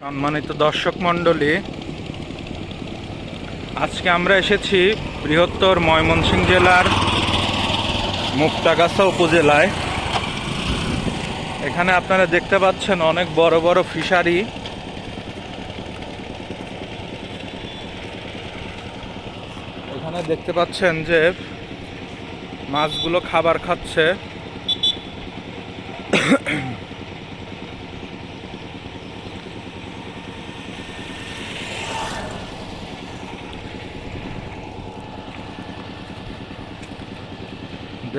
সম্মানিত দর্শক মণ্ডলী, আজকে আমরা এসেছি বৃহত্তর ময়মনসিংহ জেলার মুক্তাগাছা উপজেলায়। এখানে আপনারা দেখতে পাচ্ছেন অনেক বড় বড় ফিশারি। এখানে দেখতে পাচ্ছেন যে মাছগুলো খাবার খাচ্ছে।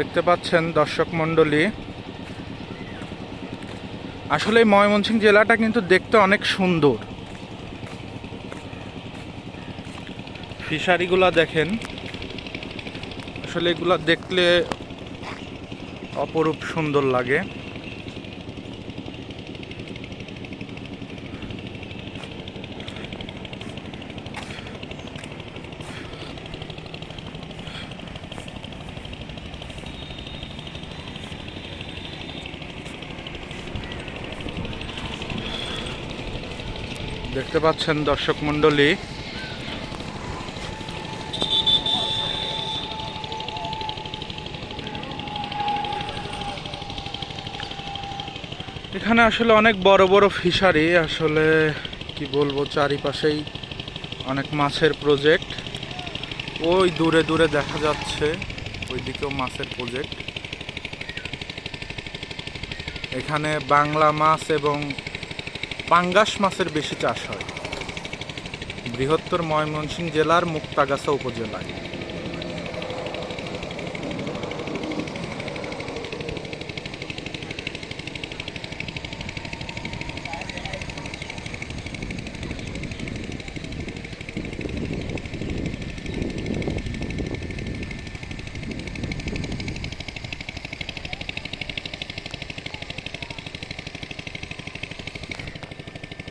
দেখতে পাচ্ছেন দর্শক মণ্ডলী, আসলে এই ময়মনসিংহ জেলাটা কিন্তু দেখতে অনেক সুন্দর। ফিশারিগুলা দেখেন, আসলে এগুলা দেখলে অপরূপ সুন্দর লাগে। দেখতে পাচ্ছেন দর্শক মণ্ডলী, এখানে আসলে অনেক বড় বড় ফিশারি। আসলে কি বলবো, চারিপাশেই অনেক মাছের প্রজেক্ট। ওই দূরে দূরে দেখা যাচ্ছে ওইদিকেও মাছের প্রজেক্ট। এখানে বাংলা মাছ এবং পাঙ্গাস মাছের বেশি চাষ হয় বৃহত্তর ময়মনসিংহ জেলার মুক্তাগাছা উপজেলায়।